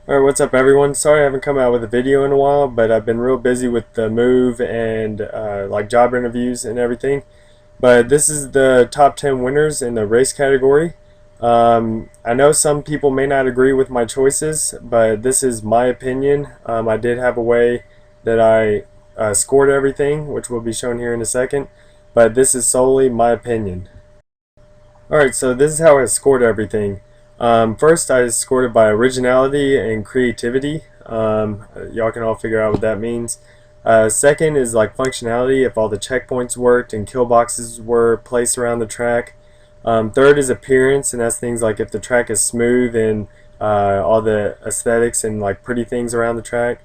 Alright, what's up everyone? Sorry I haven't come out with a video in a while, but I've been real busy with the move and like job interviews and everything. But this is the top 10 winners in the race category. I know some people may not agree with my choices, but this is my opinion. I did have a way that I scored everything, which will be shown here in a second, but this is solely my opinion. Alright, so this is how I scored everything. First, I scored it by originality and creativity. Y'all can all figure out what that means. Second is like functionality, if all the checkpoints worked and kill boxes were placed around the track. Third is appearance, and that's things like if the track is smooth and all the aesthetics and like pretty things around the track.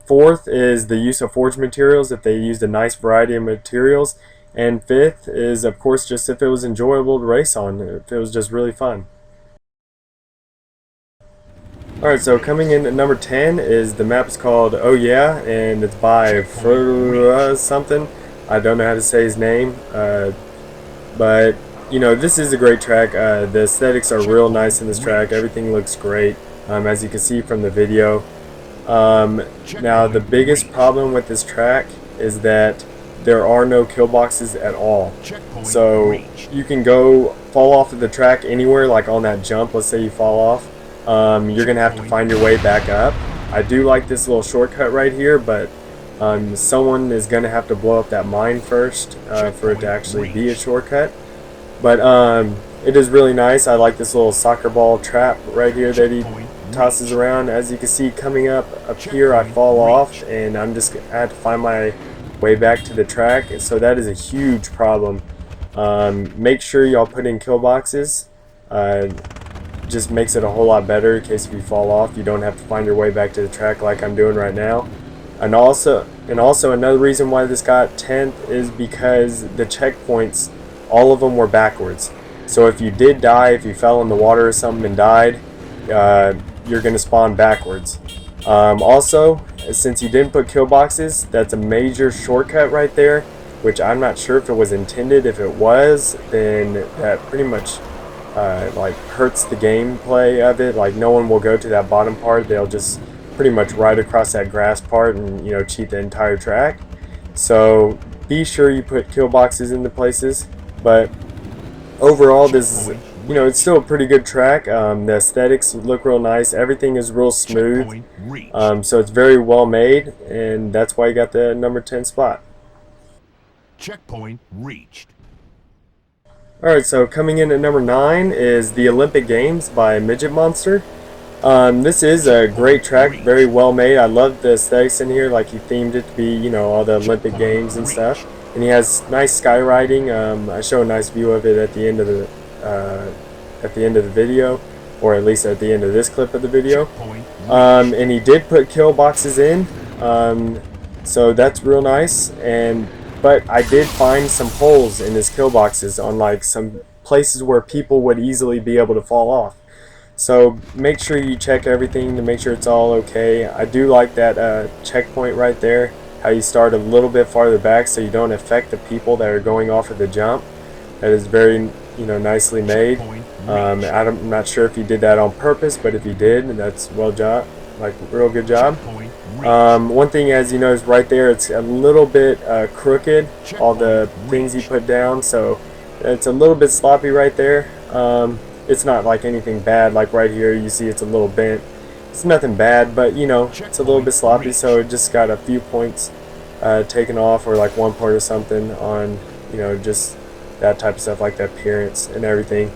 Fourth is the use of forged materials, if they used a nice variety of materials. And fifth is, of course, just if it was enjoyable to race on, if it was just really fun. Alright, so coming in at number 10 is the map is called Oh Yeah, and it's by something. I don't know how to say his name, but you know, this is a great track. The aesthetics are real nice in this track. Everything looks great, as you can see from the video. Now, the biggest problem with this track is that there are no kill boxes at all. So you can go fall off of the track anywhere, like on that jump. Let's say you fall off. You're gonna have to find your way back up. I do like this little shortcut right here, but someone is gonna have to blow up that mine first for it to actually be a shortcut. But it is really nice. I like this little soccer ball trap right here that he tosses around. As you can see, coming up here, I fall off, and I had to find my way back to the track. So that is a huge problem. Make sure y'all put in kill boxes. Just makes it a whole lot better in case if you fall off, you don't have to find your way back to the track like I'm doing right now. And also another reason why this got 10th is because the checkpoints, all of them were backwards. So if you did die, if you fell in the water or something and died, you're gonna spawn backwards. Also, since you didn't put kill boxes, that's a major shortcut right there, which I'm not sure if it was intended. If it was, then that pretty much like hurts the gameplay of it. Like, no one will go to that bottom part. They'll just pretty much ride across that grass part and, you know, cheat the entire track. So be sure you put kill boxes into places. But overall, this is, you know, it's still a pretty good track. The aesthetics look real nice. Everything is real smooth. So it's very well made, and that's why you got the number 10 spot. Checkpoint reached. Alright, so coming in at number 9 is the Olympic Games by MIDGET. This is a great track, very well made. I love the aesthetics in here, like he themed it to be, you know, all the Olympic Games and stuff. And he has nice skywriting. I show a nice view of it at the end of the video, or at least at the end of this clip of the video. And he did put kill boxes in, so that's real nice. But I did find some holes in his kill boxes on like some places where people would easily be able to fall off. So make sure you check everything to make sure it's all okay. I do like that checkpoint right there, how you start a little bit farther back so you don't affect the people that are going off of the jump. That is very, you know, nicely made. I'm not sure if he did that on purpose, but if he did, that's real good job. One thing, as you notice right there, it's a little bit crooked, all the things he put down, so it's a little bit sloppy right there. It's not like anything bad, like right here you see it's a little bent. It's nothing bad, but you know, it's a little bit sloppy, so it just got a few points taken off, or like one point or something on, you know, just that type of stuff, like the appearance and everything.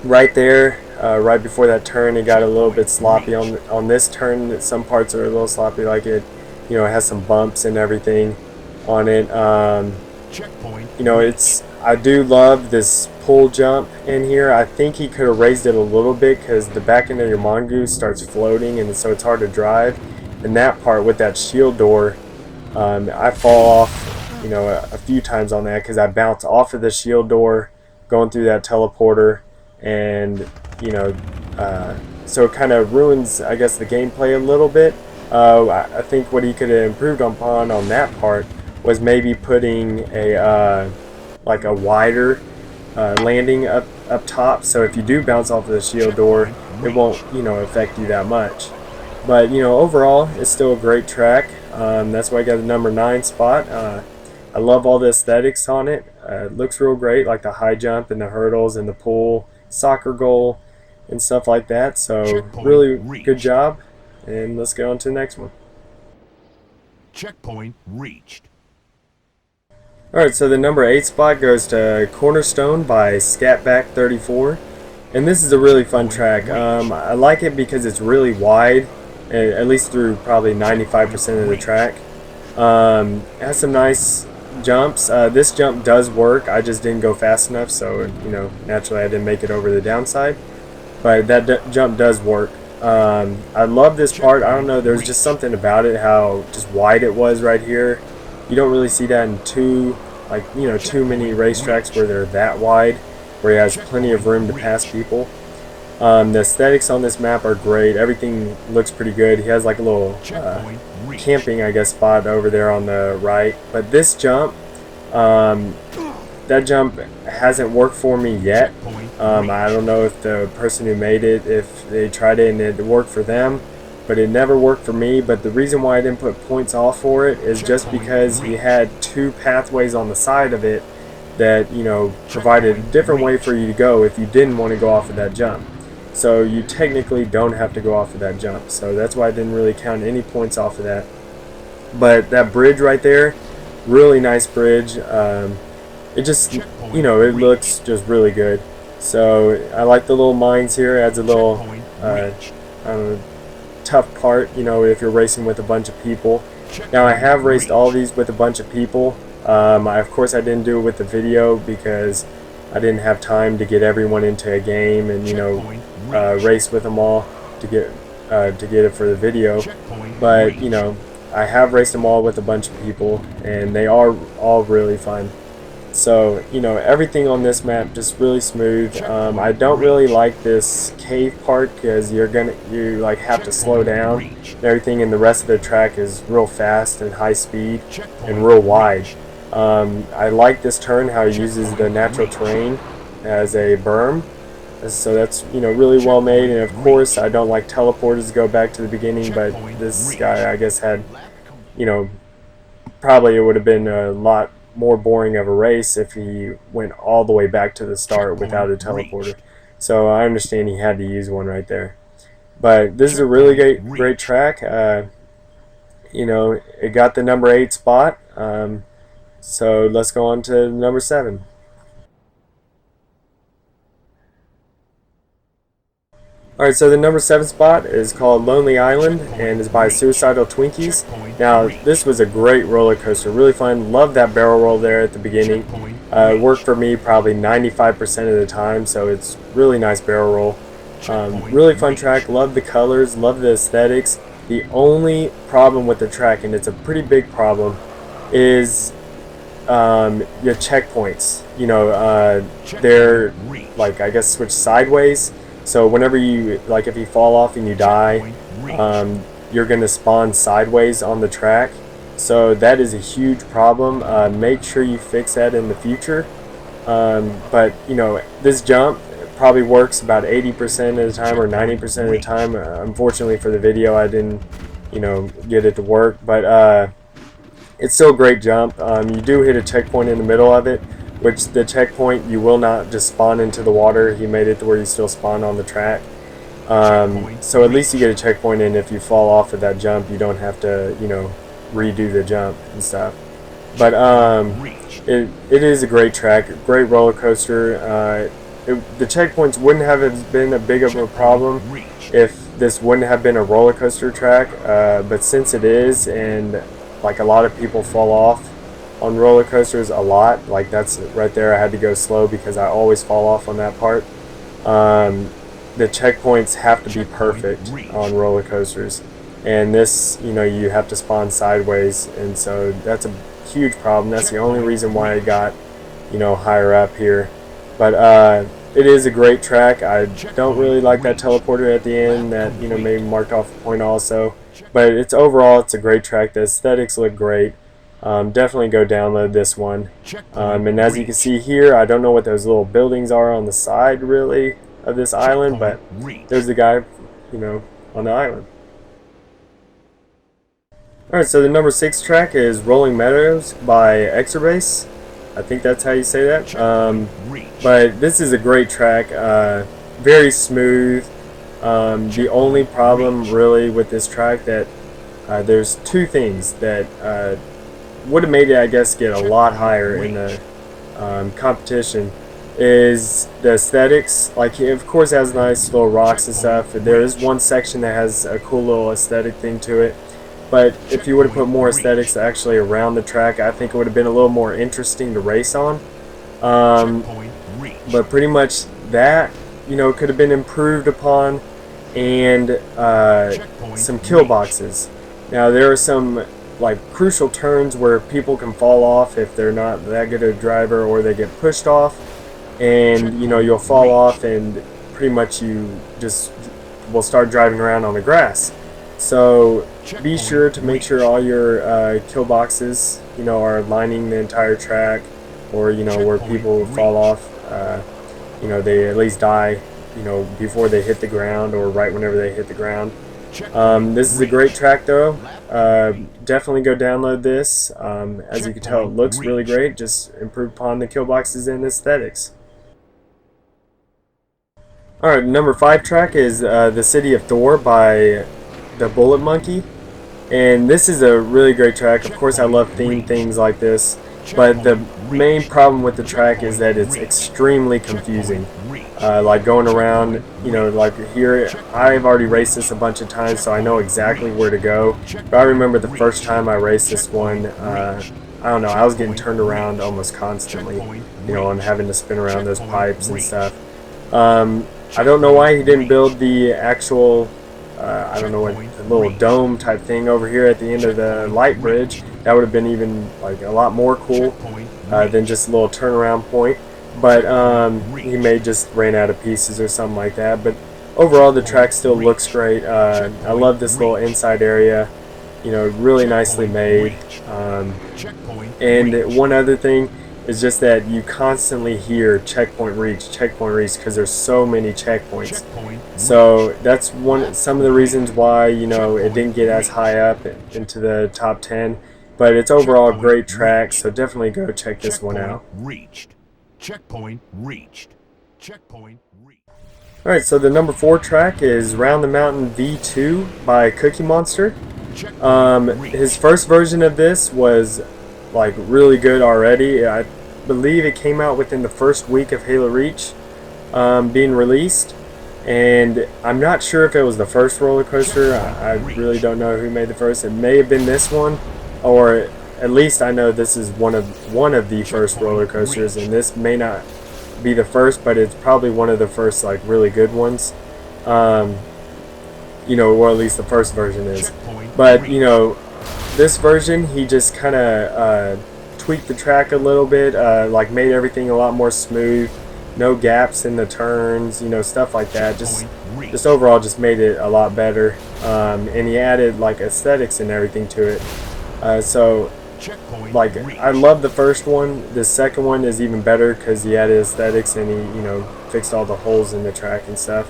Right there, right before that turn, it got a little bit sloppy on this turn. Some parts are a little sloppy, like it, you know, it has some bumps and everything on it. You know, I do love this pull jump in here. I think he could have raised it a little bit because the back end of your mongoose starts floating, and so it's hard to drive. And that part with that shield door, I fall off, you know, a few times on that because I bounce off of the shield door going through that teleporter, and you know, so it kind of ruins, I guess, the gameplay a little bit. I think what he could have improved upon on that part was maybe putting a like a wider landing up up top, so if you do bounce off of the shield door, it won't, you know, affect you that much. But, you know, overall, it's still a great track. That's why I got the number 9 spot. I love all the aesthetics on it. It looks real great, like the high jump and the hurdles and the pool, soccer goal, and stuff like that. So really good job. And let's go on to the next one. Checkpoint reached. Alright, so the number 8 spot goes to Cornerstone by Scatback34. And this is a really fun track. I like it because it's really wide, at least through probably 95% of the track. It has some nice jumps. This jump does work, I just didn't go fast enough, so, you know, naturally I didn't make it over the downside. But that jump does work. I love this part. I don't know, there's just something about it, how just wide it was right here. You don't really see that in too many racetracks where they're that wide, where he has plenty of room to pass people. The aesthetics on this map are great. Everything looks pretty good. He has like a little camping, I guess, spot over there on the right. But this jump, that jump hasn't worked for me yet. I don't know if the person who made it, if they tried it and it worked for them, but it never worked for me. But the reason why I didn't put points off for it is just because he had 2 pathways on the side of it that, you know, provided a different way for you to go if you didn't want to go off of that jump. So you technically don't have to go off of that jump. So that's why I didn't really count any points off of that. But that bridge right there, really nice bridge. It just, you know, it looks just really good. So I like the little mines here. It adds a little, I don't know, tough part, you know, if you're racing with a bunch of people. Now I have raced all these with a bunch of people. Of course I didn't do it with the video because I didn't have time to get everyone into a game and, you know, race with them all to get it for the video. But, you know, I have raced them all with a bunch of people and they are all really fun. So, you know, everything on this map just really smooth. I don't really like this cave part because you like have to slow down. Everything in the rest of the track is real fast and high speed and real wide. I like this turn, how he uses the natural terrain as a berm. So that's, you know, really well made. And of course, I don't like teleporters to go back to the beginning, but this guy, I guess, had, you know, probably it would have been a lot more boring of a race if he went all the way back to the start without a teleporter. So I understand he had to use one right there. But this is a really great track. You know, it got the number 8 spot. So let's go on to number 7. Alright, so the number 7 spot is called Lonely Island and is by SuicidalTwinkyz. Now, this was a great roller coaster, really fun. Love that barrel roll there at the beginning. It worked for me probably 95% of the time, so it's really nice barrel roll. Really fun track, love the colors, love the aesthetics. The only problem with the track, and it's a pretty big problem, is your checkpoints. You know, they're, like, I guess, switch sideways. So whenever you, like, if you fall off and you die, you're going to spawn sideways on the track. So that is a huge problem. Make sure you fix that in the future. But, you know, this jump probably works about 80% of the time or 90% of the time. Unfortunately for the video, I didn't, you know, get it to work. But it's still a great jump. You do hit a checkpoint in the middle of it, which the checkpoint you will not just spawn into the water. He made it to where you still spawn on the track. So at least you get a checkpoint, and if you fall off of that jump, you don't have to, you know, redo the jump and stuff. But it is a great track, great roller coaster. The checkpoints wouldn't have been a big of a problem if this wouldn't have been a roller coaster track. But since it is, and like a lot of people fall off on roller coasters a lot, like that's right there, I had to go slow because I always fall off on that part. The checkpoints have to be perfect on roller coasters, and this, you know, you have to spawn sideways, and so that's a huge problem. That's the only reason why I got, you know, higher up here. But it is a great track. I don't really like that teleporter at the end that, you know, maybe marked off a point also, but it's overall, it's a great track. The aesthetics look great. Definitely go download this one. And as you can see here, I don't know what those little buildings are on the side really of this island, but there's the guy, you know, on the island. Alright, so the number 6 track is Rolling Meadows by Xerbase. I think that's how you say that. But this is a great track, very smooth. The only problem really with this track that there's two things that would have made it, I guess, get a lot higher in the competition is the aesthetics. Like, of course, it has nice little rocks and stuff. There is one section that has a cool little aesthetic thing to it. But if you would have put more aesthetics actually around the track, I think it would have been a little more interesting to race on. But pretty much that, you know, could have been improved upon, and some kill boxes. Now there are some like crucial turns where people can fall off if they're not that good a driver, or they get pushed off, and you know, you'll fall off and pretty much you just will start driving around on the grass. So be sure to make sure all your kill boxes, you know, are lining the entire track, or you know, where people fall off, you know, they at least die, you know, before they hit the ground or right whenever they hit the ground. This is a great track though. Definitely go download this. As you can tell, it looks really great. Just improve upon the kill boxes and aesthetics. Alright, number 5 track is The City of Thor by TaBulletMonkeky. And this is a really great track. Of course, I love themed things like this, but the main problem with the track is that it's extremely confusing. Like going around, you know, like here, I've already raced this a bunch of times, so I know exactly where to go. But I remember the first time I raced this one, I don't know, I was getting turned around almost constantly, you know, and having to spin around those pipes and stuff. I don't know why he didn't build the actual, I don't know what, the little dome type thing over here at the end of the light bridge. That would have been even like a lot more cool than just a little turnaround point. But he may just ran out of pieces or something like that. But overall, the track still looks great. I love this little inside area, you know, really nicely made. And one other thing is just that you constantly hear checkpoint reach, because there's so many checkpoints. So that's some of the reasons why, you know, it didn't get as high up into the top 10. But it's overall a great track, so definitely go check this one out. Checkpoint reached. Checkpoint reached. Alright, so the number 4 track is Round the Mountain V2 by CoookkieMonster. His first version of this was like really good already. I believe it came out within the first week of Halo Reach being released. And I'm not sure if it was the first roller coaster. I really don't know who made the first. It may have been this one, or at least I know this is one of the first roller coasters, and this may not be the first, but it's probably one of the first like really good ones. You know, or at least the first version is. But you know, this version he just kind of tweaked the track a little bit, like made everything a lot more smooth, no gaps in the turns, you know, stuff like that. Just overall just made it a lot better, and he added like aesthetics and everything to it. So like, I love the first one. The second one is even better because he added aesthetics and he, you know, fixed all the holes in the track and stuff.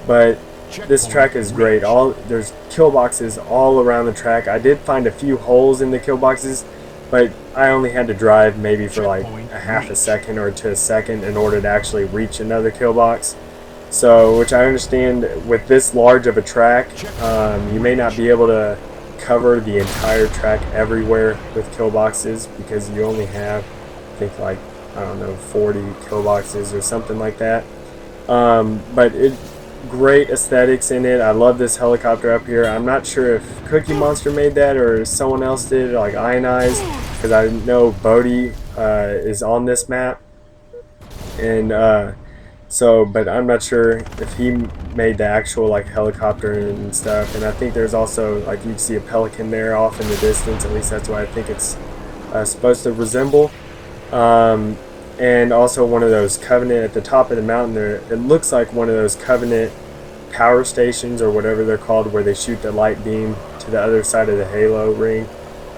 But this track is great. There's kill boxes all around the track. I did find a few holes in the kill boxes, but I only had to drive maybe for like a half a second or to a second in order to actually reach another kill box. So, which I understand with this large of a track, you may not be able to cover the entire track everywhere with kill boxes, because you only have, I think, like, I don't know, 40 kill boxes or something like that. But great aesthetics in it. I love this helicopter up here. I'm not sure if CoookkieMonster made that or someone else did, like Ionize, because I know Bodhi is on this map, and so, but I'm not sure if he made the actual like helicopter and stuff. And I think there's also, like, you can see a pelican there off in the distance. At least that's what I think it's supposed to resemble. And also one of those Covenant at the top of the mountain there. It looks like one of those Covenant power stations or whatever they're called, where they shoot the light beam to the other side of the Halo ring.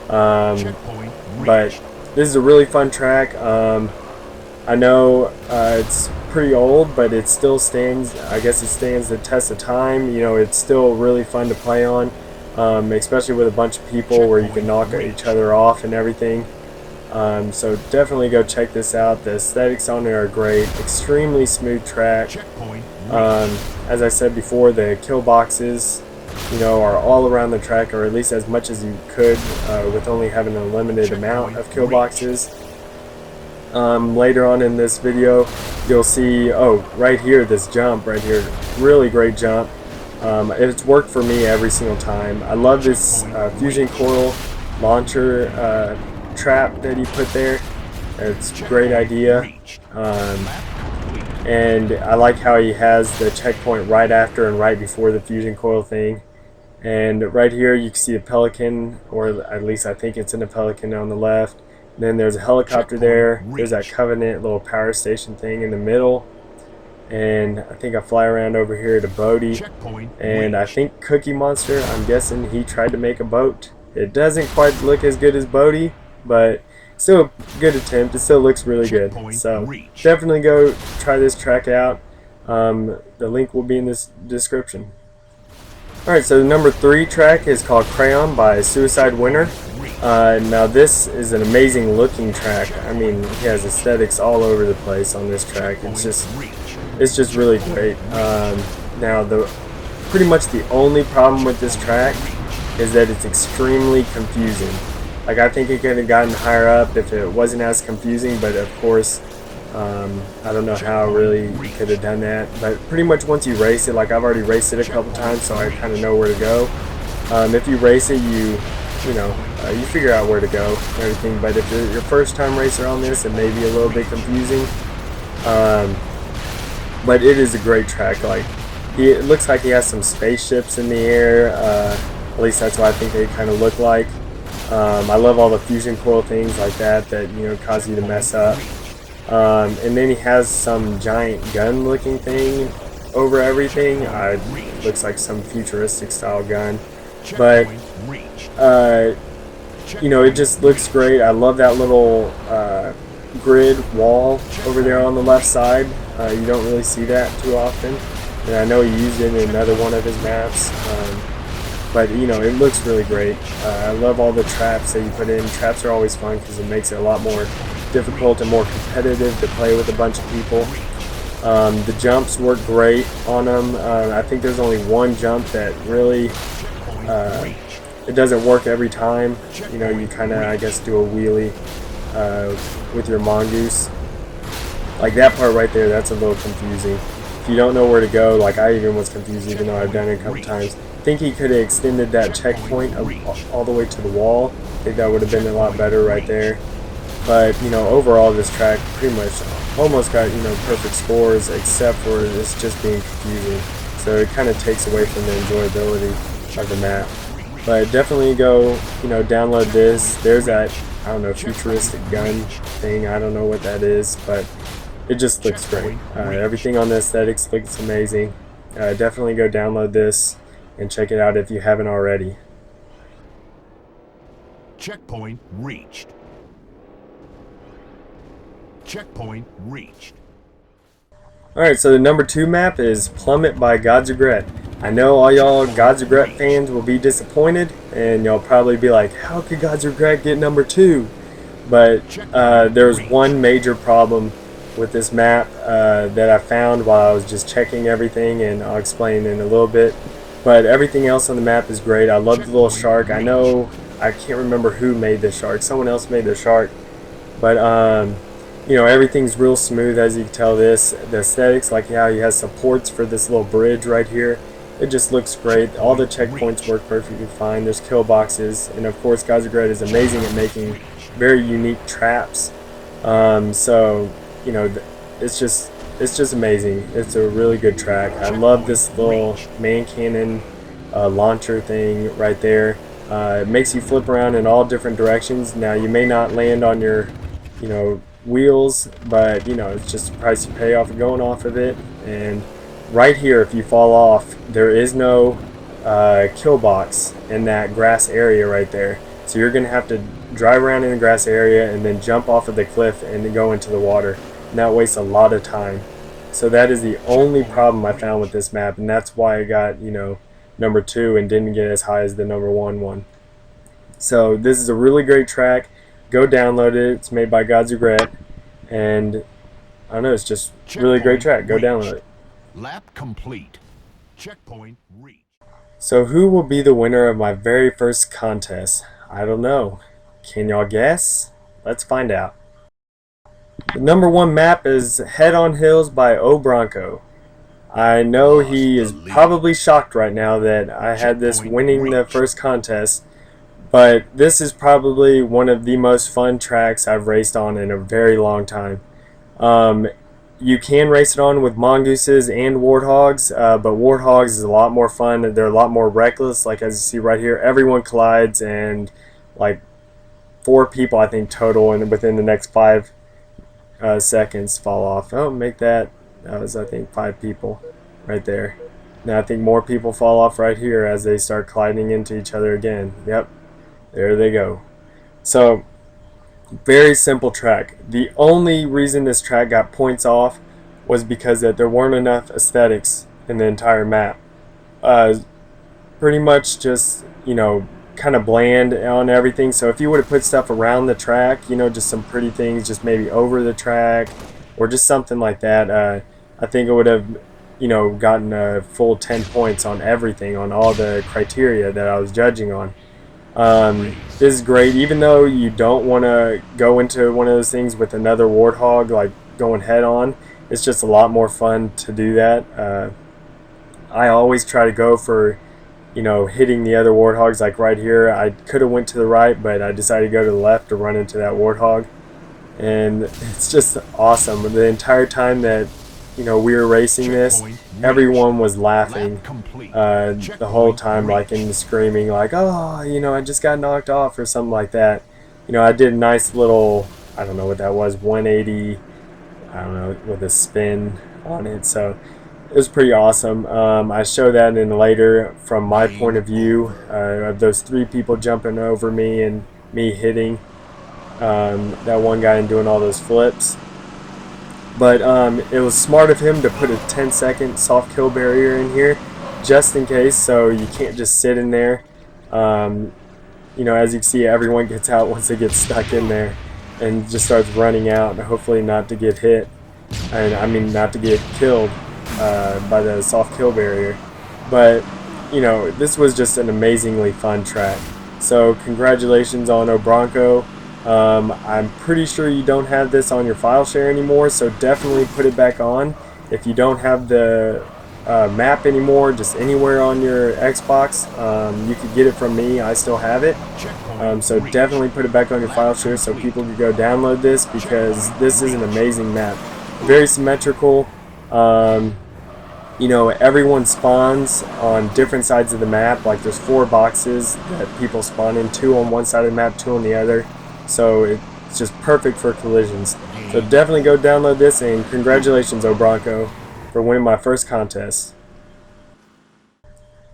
But this is a really fun track. I know it's pretty old, but it still stands. I guess it stands the test of time. You know, it's still really fun to play on, especially with a bunch of people where you can knock each other off and everything. So definitely go check this out. The aesthetics on there are great. Extremely smooth track. As I said before, the kill boxes, you know, are all around the track, or at least as much as you could, with only having a limited amount of kill boxes. Later on in this video, you'll see, oh, right here, this jump right here, really great jump. It's worked for me every single time. I love this fusion coil launcher trap that he put there. It's a great idea. And I like how he has the checkpoint right after and right before the fusion coil thing. And right here you can see a pelican, or at least I think it's in a pelican on the left. And then there's a helicopter there. There's that Covenant little power station thing in the middle. And I think I fly around over here to Bodie. And I think CookieMonster, I'm guessing he tried to make a boat. It doesn't quite look as good as Bodie, but still a good attempt. It still looks really good. So definitely go try this track out. The link will be in this description. Alright, so the number 3 track is called Crayon by SuicidalTwinkyz. Now this is an amazing looking track. I mean, he has aesthetics all over the place on this track. It's just really great. Now pretty much the only problem with this track is that it's extremely confusing. Like, I think it could have gotten higher up if it wasn't as confusing, but of course, I don't know how really you could have done that. But pretty much once you race it, like I've already raced it a couple times, so I kind of know where to go. If you race it, you figure out where to go and everything. But if you're your first time racer on this, it may be a little bit confusing. But it is a great track. Like, it looks like he has some spaceships in the air. At least that's what I think they kind of look like. I love all the fusion coil things like that cause you to mess up. And then he has some giant gun looking thing over everything. Looks like some futuristic style gun. But it just looks great. I love that little grid wall over there on the left side. You don't really see that too often. And I know he used it in another one of his maps. But it looks really great. I love all the traps that you put in. Traps are always fun because it makes it a lot more difficult and more competitive to play with a bunch of people. The jumps work great on them. I think there's only one jump that really it doesn't work every time. You kind of, I guess, do a wheelie with your mongoose. Like that part right there, that's a little confusing. If you don't know where to go, like I even was confused even though I've done it a couple times. I think he could have extended that checkpoint all the way to the wall. I think that would have been a lot better right there. But overall this track pretty much almost got perfect scores, except for this just being confusing. So it kind of takes away from the enjoyability of the map. But definitely go download this. There's that, I don't know, futuristic gun thing. I don't know what that is, but it just looks great. Everything on the aesthetics looks amazing. Definitely go download this and check it out if you haven't already. Checkpoint reached. Checkpoint reached. Alright, so the number 2 map is Plummet by God's Regret. I know all y'all God's Regret fans will be disappointed, and y'all probably be like, how could God's Regret get number 2? But there's one major problem with this map that I found while I was just checking everything, and I'll explain in a little bit. But everything else on the map is great. I love the little shark. I know, I can't remember who made the shark. Someone else made the shark. But everything's real smooth, as you can tell. The aesthetics, like how he has supports for this little bridge right here. It just looks great. All the checkpoints work perfectly fine. There's kill boxes, and of course God's Regret is amazing at making very unique traps. So it's just amazing. It's a really good track. I love this little man cannon launcher thing right there. It makes you flip around in all different directions. Now you may not land on your wheels, but it's just the price you pay off of going off of it. And right here, if you fall off, there is no kill box in that grass area right there. So you're going to have to drive around in the grass area and then jump off of the cliff and then go into the water. And that wastes a lot of time. So that is the only problem I found with this map, and that's why I got, you know, number 2 and didn't get as high as the number 1 one. So this is a really great track. Go download it. It's made by God's Regret, and I don't know, it's just really great track. Go download it. Lap complete. Checkpoint reached. So who will be the winner of my very first contest? I don't know. Can y'all guess? Let's find out. The number 1 map is Head on Hills by Bronco. I know he is probably shocked right now that I had this winning the first contest, but this is probably one of the most fun tracks I've raced on in a very long time. You can race it on with mongooses and warthogs, but warthogs is a lot more fun. They're a lot more reckless. Like as you see right here, everyone collides, and like 4 people I think total, and within the next 5 seconds fall off. Oh, make that was I think 5 people right there. Now I think more people fall off right here as they start colliding into each other again. Yep, there they go. So very simple track. The only reason this track got points off was because that there weren't enough aesthetics in the entire map. Pretty much just, you know, kind of bland on everything. So if you would have put stuff around the track, you know, just some pretty things, just maybe over the track or just something like that, I think it would have, you know, gotten a full 10 points on everything, on all the criteria that I was judging on. This is great, even though you don't want to go into one of those things with another warthog, like going head on. It's just a lot more fun to do that. I always try to go for, you know, hitting the other warthogs. Like right here, I could have went to the right, but I decided to go to the left to run into that warthog, and it's just awesome. The entire time that, you know, we were racing this, everyone was laughing the whole time, like and screaming like, oh, you know, I just got knocked off or something like that. You know, I did a nice little, I don't know what that was, 180, I don't know, with a spin on it. So it was pretty awesome. I show that in later from my point of view of those 3 people jumping over me and me hitting that one guy and doing all those flips. But it was smart of him to put a 10-second soft kill barrier in here just in case, so you can't just sit in there. You know, as you can see, everyone gets out once they get stuck in there and just starts running out, hopefully not to get hit, and I mean not to get killed by the soft kill barrier. But you know, this was just an amazingly fun track. So congratulations on Bronco. I'm pretty sure you don't have this on your file share anymore, so definitely put it back on. If you don't have the map anymore, just anywhere on your Xbox, you could get it from me. I still have it. So definitely put it back on your file share so people can go download this, because this is an amazing map. Very symmetrical. You know, everyone spawns on different sides of the map. Like there's 4 boxes that people spawn in, 2 on one side of the map, 2 on the other. So it's just perfect for collisions. So definitely go download this, and congratulations, Bronco, for winning my first contest.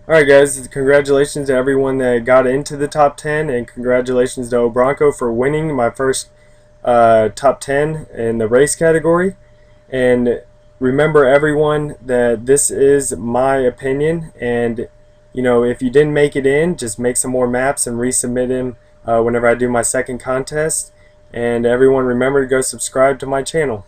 Alright guys, congratulations to everyone that got into the top 10, and congratulations to Bronco for winning my first top 10 in the race category. And remember everyone that this is my opinion, and you know, if you didn't make it in, just make some more maps and resubmit them whenever I do my second contest. And everyone, remember to go subscribe to my channel.